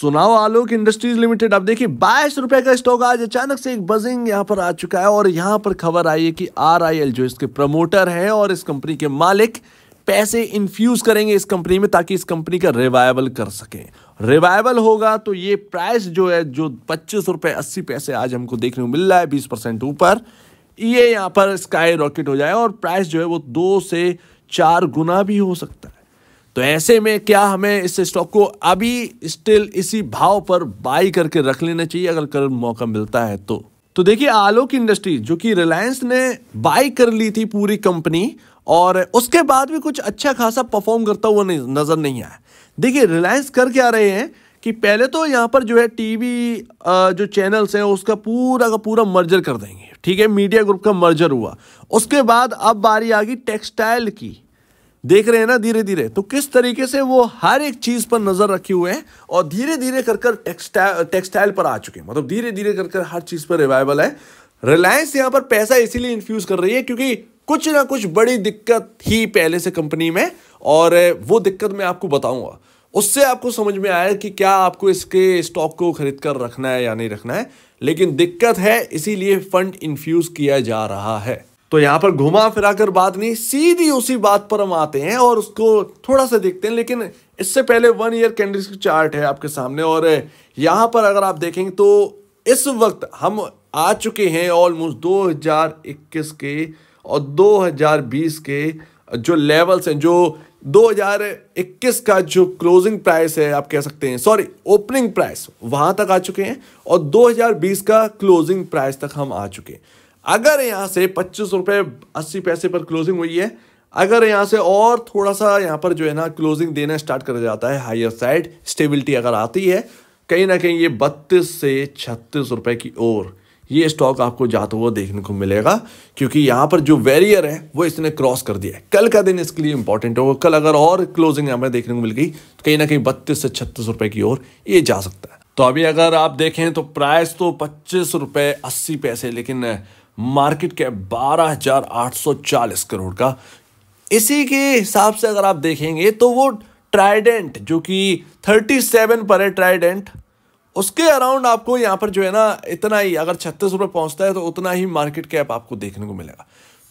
सुनाओ आलोक industries limited. अब देखिए 22 रुपए का स्टॉक आज अचानक से एक बजिंग यहां पर आ चुका है और यहां पर खबर आई है कि RIL जो इसके प्रमोटर हैं और इस कंपनी के मालिक पैसे इन्फ्यूज करेंगे इस कंपनी में ताकि इस कंपनी का रिवाइवल कर सके। रिवाइवल होगा तो ये प्राइस जो है जो 25 रुपए 80 पैसे आज हमको देखने को मिल रहा है 20% ऊपर, ये यहाँ पर स्काई रॉकेट हो जाए और प्राइस जो है वो 2 से 4 गुना भी हो सकता है। तो ऐसे में क्या हमें इस स्टॉक को अभी स्टिल इसी भाव पर बाई करके रख लेना चाहिए अगर करंट मौका मिलता है तो देखिए आलोक इंडस्ट्रीज जो कि रिलायंस ने बाई कर ली थी पूरी कंपनी और उसके बाद भी कुछ अच्छा खासा परफॉर्म करता हुआ नजर नहीं आया। देखिए रिलायंस कर क्या रहे हैं कि पहले तो यहाँ पर जो है टीवी जो चैनल्स हैं उसका पूरा का पूरा मर्जर कर देंगे, ठीक है, मीडिया ग्रुप का मर्जर हुआ। उसके बाद अब बारी आ गई टेक्सटाइल की, देख रहे हैं ना धीरे धीरे तो किस तरीके से वो हर एक चीज पर नजर रखे हुए हैं और धीरे धीरे कर टेक्सटाइल पर आ चुके हैं। मतलब धीरे धीरे कर हर चीज पर रिवाइवल है। रिलायंस यहां पर पैसा इसीलिए इन्फ्यूज कर रही है क्योंकि कुछ ना कुछ बड़ी दिक्कत ही पहले से कंपनी में, और वो दिक्कत मैं आपको बताऊंगा, उससे आपको समझ में आया कि क्या आपको इसके स्टॉक को खरीद कर रखना है या नहीं रखना है। लेकिन दिक्कत है इसीलिए फंड इन्फ्यूज किया जा रहा है। तो यहां पर घुमा फिरा कर बात नहीं, सीधी उसी बात पर हम आते हैं और उसको थोड़ा सा देखते हैं। लेकिन इससे पहले 1 ईयर कैंडल की चार्ट है आपके सामने और यहां पर अगर आप देखेंगे तो इस वक्त हम आ चुके हैं ऑलमोस्ट 2021 के और 2020 के जो लेवल्स हैं, जो 2021 का जो क्लोजिंग प्राइस है आप कह सकते हैं, सॉरी ओपनिंग प्राइस, वहां तक आ चुके हैं और 2020 का क्लोजिंग प्राइस तक हम आ चुके हैं। अगर यहां से 25 रुपए 80 पैसे पर क्लोजिंग हुई है, अगर यहां से और थोड़ा सा यहां पर जो है ना क्लोजिंग देना स्टार्ट कर जाता है, हायर साइड स्टेबिलिटी अगर आती है कहीं ना कहीं, ये 32 से 36 रुपए की ओर ये स्टॉक आपको जाता हुआ देखने को मिलेगा क्योंकि यहां पर जो बैरियर है वो इसने क्रॉस कर दिया है। कल का दिन इसके लिए इंपॉर्टेंट होगा। कल अगर और क्लोजिंग हमें देखने को मिल गई तो कहीं ना कहीं 32 से 36 रुपए की ओर ये जा सकता है। तो अभी अगर आप देखें तो प्राइस तो 25 रुपए 80 पैसे, लेकिन मार्केट कैप 12,840 करोड़ का। इसी के हिसाब से अगर आप देखेंगे तो वो ट्राइडेंट जो कि 37 पर है, ट्राइडेंट उसके अराउंड आपको यहां पर जो है ना इतना ही, अगर 36 रुपए पहुंचता है तो उतना ही मार्केट कैप आपको देखने को मिलेगा।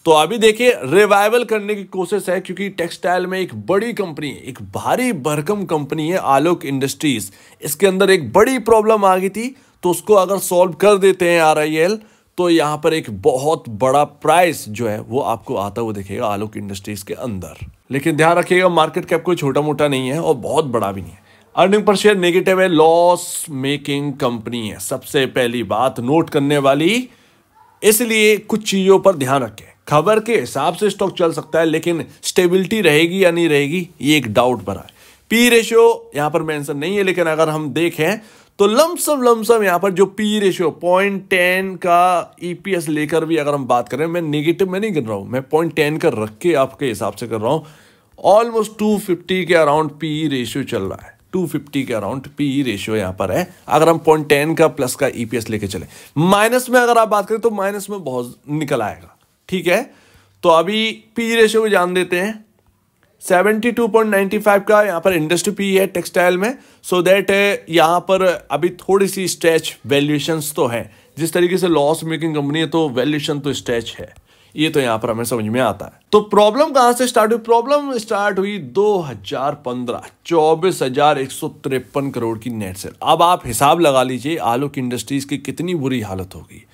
तो अभी देखिए रिवाइवल करने की कोशिश है क्योंकि टेक्सटाइल में एक बड़ी कंपनी है, एक भारी भरकम कंपनी है आलोक इंडस्ट्रीज। इसके अंदर एक बड़ी प्रॉब्लम आ गई थी तो उसको अगर सॉल्व कर देते हैं RIL तो यहां पर एक बहुत बड़ा प्राइस जो है वो आपको आता हुआ दिखेगा आलोक इंडस्ट्रीज के अंदर। लेकिन ध्यान रखिएगा मार्केट कैप कोई छोटा मोटा नहीं है और बहुत बड़ा भी नहीं है। अर्निंग पर शेयर नेगेटिव है, लॉस मेकिंग कंपनी है, सबसे पहली बात नोट करने वाली। इसलिए कुछ चीजों पर ध्यान रखें। खबर के हिसाब से स्टॉक चल सकता है लेकिन स्टेबिलिटी रहेगी या नहीं रहेगी ये एक डाउट भरा है। पी रेशियो यहां पर मेंशन नहीं है, लेकिन अगर हम देखें तो लमसम यहां पर जो पी रेशियो 0.10 का EPS लेकर भी अगर हम बात करें, मैं नेगेटिव में नहीं गिन रहा हूं, मैं 0.10 का रख के आपके हिसाब से कर रहा हूं। ऑलमोस्ट 250 के अराउंड पी रेशियो चल रहा है, 250 के अराउंड पी रेशियो यहां पर है। अगर हम 0.10 का प्लस का EPS लेके चले, माइनस में अगर आप बात करें तो माइनस में बहुत निकल आएगा, ठीक है। तो अभी पी रेशियो को जान देते हैं। 72.95 का यहाँ पर इंडस्ट्री पी है टेक्सटाइल में, सो दैट यहाँ पर अभी थोड़ी सी स्ट्रेच वैल्यूएशंस तो है। जिस तरीके से लॉस मेकिंग कंपनी है तो वैल्यूएशन तो स्ट्रेच है, ये तो यहाँ पर हमें समझ में आता है। तो प्रॉब्लम कहाँ से स्टार्ट हुई? प्रॉब्लम स्टार्ट हुई 2015, 24,153 करोड़ की नेट सेल। अब आप हिसाब लगा लीजिए आलोक इंडस्ट्रीज की कितनी बुरी हालत होगी।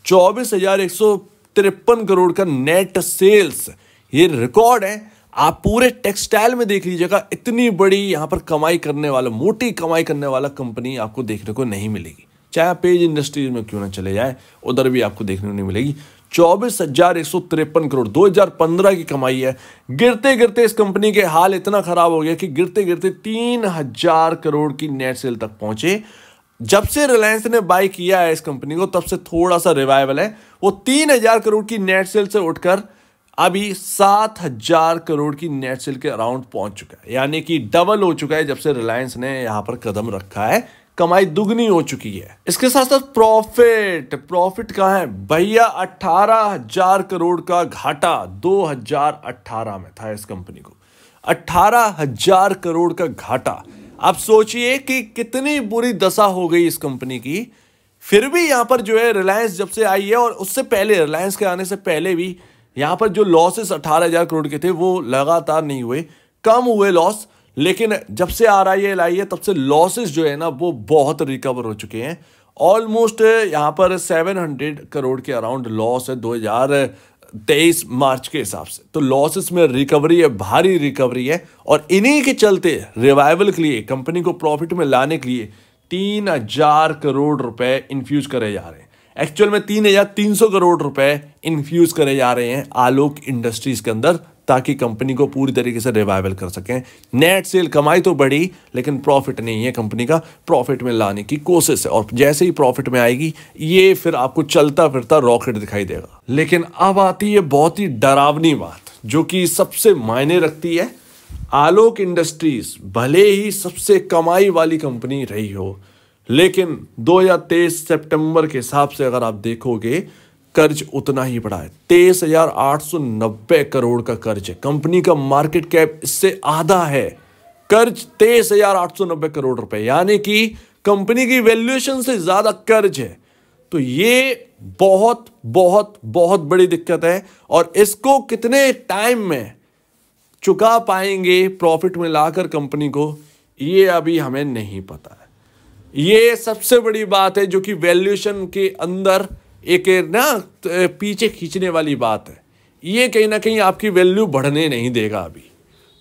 24,153 करोड़ का नेट सेल्स, ये रिकॉर्ड है। आप पूरे टेक्सटाइल में देख लीजिएगा, इतनी बड़ी यहां पर कमाई करने वाला, मोटी कमाई करने वाला कंपनी आपको देखने को नहीं मिलेगी। चाहे आप पेज इंडस्ट्रीज में क्यों ना चले जाए, उधर भी आपको देखने को नहीं मिलेगी। 24,153 करोड़ 2015 की कमाई है। गिरते गिरते इस कंपनी के हाल इतना खराब हो गया कि गिरते गिरते 3,000 करोड़ की नेट सेल तक पहुंचे। जब से रिलायंस ने बाय किया है इस कंपनी को तब से थोड़ा सा रिवाइवल है। वो 3,000 करोड़ की नेट सेल से उठकर अभी 7,000 करोड़ की नेट सेल के अराउंड पहुंच चुका है, यानी कि डबल हो चुका है जब से रिलायंस ने यहां पर कदम रखा है। कमाई दुगनी हो चुकी है। इसके साथ साथ प्रॉफिट कहां है भैया? 18,000 करोड़ का घाटा 2018 में था इस कंपनी को। 18,000 करोड़ का घाटा। आप सोचिए कि कितनी बुरी दशा हो गई इस कंपनी की। फिर भी यहां पर जो है रिलायंस जब से आई है, और उससे पहले रिलायंस के आने से पहले भी यहां पर जो लॉसेस 18,000 करोड़ के थे वो लगातार नहीं हुए, कम हुए लॉस। लेकिन जब से RIL आई है तब से लॉसेस जो है ना वो बहुत रिकवर हो चुके हैं। ऑलमोस्ट यहां पर 700 करोड़ के अराउंड लॉस है 2023 मार्च के हिसाब से। तो लॉसेस में रिकवरी है, भारी रिकवरी है, और इन्हीं के चलते रिवाइवल के लिए, कंपनी को प्रॉफिट में लाने के लिए 3,000 करोड़ रुपए इन्फ्यूज करे जा रहे हैं। एक्चुअल में 3,300 करोड़ रुपए इन्फ्यूज करे जा रहे हैं आलोक इंडस्ट्रीज के अंदर, ताकि कंपनी को पूरी तरीके से रिवाइवल कर सकें। नेट सेल कमाई तो बढ़ी, लेकिन प्रॉफिट नहीं है कंपनी का। प्रॉफिट में लाने की कोशिश है, और जैसे ही प्रॉफिट में आएगी ये फिर आपको चलता फिरता रॉकेट दिखाई देगा। लेकिन अब आती है बहुत ही डरावनी बात, जो कि सबसे मायने रखती है। आलोक इंडस्ट्रीज भले ही सबसे कमाई वाली कंपनी रही हो, लेकिन 2023 सितंबर के हिसाब से अगर आप देखोगे, कर्ज उतना ही बढ़ा है। 23,890 करोड़ का कर्ज है। कंपनी का मार्केट कैप इससे आधा है। कर्ज 23,890 करोड़ रुपए, यानी कि कंपनी की वैल्यूएशन से ज्यादा कर्ज है। तो ये बहुत बहुत बहुत बड़ी दिक्कत है, और इसको कितने टाइम में चुका पाएंगे प्रॉफिट में लाकर कंपनी को, ये अभी हमें नहीं पता है। ये सबसे बड़ी बात है जो कि वैल्यूएशन के अंदर एक ना पीछे खींचने वाली बात है। ये कहीं ना कहीं आपकी वैल्यू बढ़ने नहीं देगा अभी।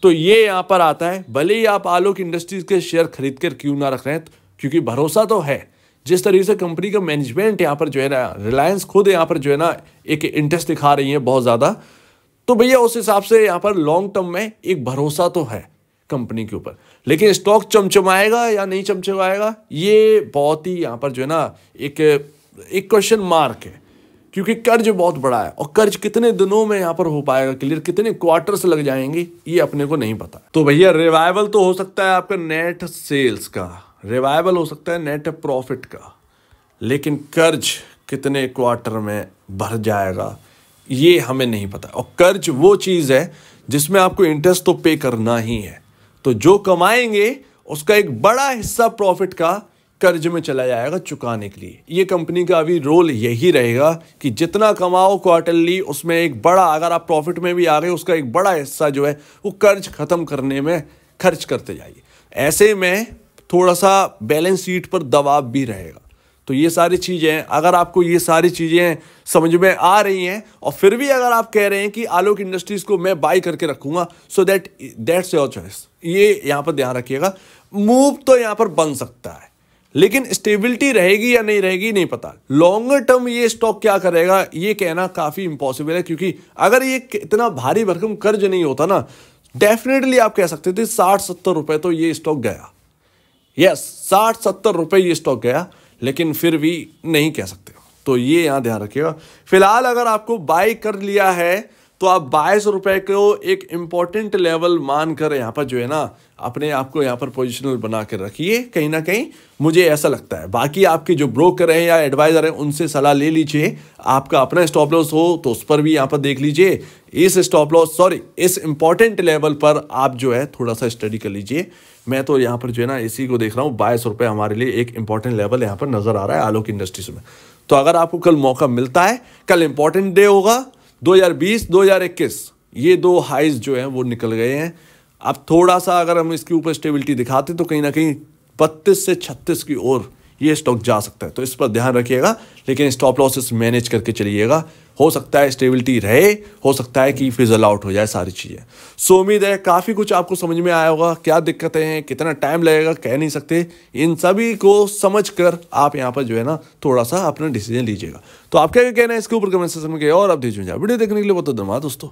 तो ये यहां पर आता है, भले ही आप आलोक इंडस्ट्रीज के शेयर खरीद कर क्यों ना रख रहे हैं, क्योंकि भरोसा तो है। जिस तरीके से कंपनी का मैनेजमेंट यहाँ पर जो है ना, रिलायंस खुद यहाँ पर जो है ना एक इंटरेस्ट दिखा रही है बहुत ज्यादा, तो भैया उस हिसाब से यहाँ पर लॉन्ग टर्म में एक भरोसा तो है कंपनी के ऊपर। लेकिन स्टॉक चमचमाएगा या नहीं चमचमाएगा, ये बहुत ही यहाँ पर जो है ना एक क्वेश्चन मार्क है, क्योंकि कर्ज बहुत बड़ा है, और कर्ज कितने दिनों में यहाँ पर हो पाएगा क्लियर, कितने क्वार्टर्स लग जाएंगे, ये अपने को नहीं पता। तो भैया रिवाइवल तो हो सकता है आपका नेट सेल्स का, रिवाइवल हो सकता है नेट प्रॉफिट का, लेकिन कर्ज कितने क्वार्टर में भर जाएगा ये हमें नहीं पता। और कर्ज वो चीज है जिसमें आपको इंटरेस्ट तो पे करना ही है। तो जो कमाएंगे उसका एक बड़ा हिस्सा प्रॉफिट का कर्ज में चला जाएगा चुकाने के लिए। ये कंपनी का अभी रोल यही रहेगा कि जितना कमाओ क्वार्टरली, उसमें एक बड़ा, अगर आप प्रॉफिट में भी आ गए, उसका एक बड़ा हिस्सा जो है वो कर्ज खत्म करने में खर्च करते जाइए। ऐसे में थोड़ा सा बैलेंस शीट पर दबाव भी रहेगा। तो ये सारी चीजें, अगर आपको ये सारी चीजें समझ में आ रही हैं, और फिर भी अगर आप कह रहे हैं कि आलोक इंडस्ट्रीज को मैं बाय करके रखूंगा, सो दैट्स योर चॉइस। ये यहां पर ध्यान रखिएगा। मूव तो यहां पर बन सकता है, लेकिन स्टेबिलिटी रहेगी या नहीं रहेगी नहीं पता। लॉन्गर टर्म ये स्टॉक क्या करेगा ये कहना काफी इंपॉसिबल है, क्योंकि अगर ये इतना भारी भरकम कर्ज नहीं होता ना, डेफिनेटली आप कह सकते थे 60-70 रुपए तो ये स्टॉक गया। यस, 60-70 रुपए ये स्टॉक गया, लेकिन फिर भी नहीं कह सकते। तो ये यहां ध्यान रखिएगा। फिलहाल अगर आपको बाय कर लिया है तो आप 22 रुपए को एक इंपॉर्टेंट लेवल मानकर यहाँ पर जो है ना अपने आप को यहाँ पर पोजिशनल बना कर रखिए। कहीं ना कहीं मुझे ऐसा लगता है। बाकी आपके जो ब्रोकर हैं या एडवाइजर हैं उनसे सलाह ले लीजिए। आपका अपना स्टॉप लॉस हो तो उस पर भी यहाँ पर देख लीजिए। इस इंपॉर्टेंट लेवल पर आप जो है थोड़ा सा स्टडी कर लीजिए। मैं तो यहाँ पर जो है ना इसी को देख रहा हूँ। 22 रुपये हमारे लिए एक इंपॉर्टेंट लेवल यहाँ पर नजर आ रहा है आलोक इंडस्ट्रीज में। तो अगर आपको कल मौका मिलता है, कल इंपॉर्टेंट डे होगा 2020-2021, ये दो हाइज जो हैं वो निकल गए हैं। अब थोड़ा सा अगर हम इसके ऊपर स्टेबिलिटी दिखाते तो कहीं ना कहीं 32 से 36 की ओर ये स्टॉक जा सकता है। तो इस पर ध्यान रखिएगा, लेकिन स्टॉप लॉसेस मैनेज करके चलिएगा। हो सकता है स्टेबिलिटी रहे, हो सकता है कि फिजल आउट हो जाए सारी चीज़ें। सो उम्मीद है काफ़ी कुछ आपको समझ में आया होगा। क्या दिक्कतें हैं, कितना टाइम लगेगा, कह नहीं सकते। इन सभी को समझ कर आप यहाँ पर जो है ना थोड़ा सा अपना डिसीजन लीजिएगा। तो आप क्या कहना है इसके ऊपर कमेंट सेक्शन में, और अब वीडियो देखने के लिए बहुत धन्यवाद दोस्तों।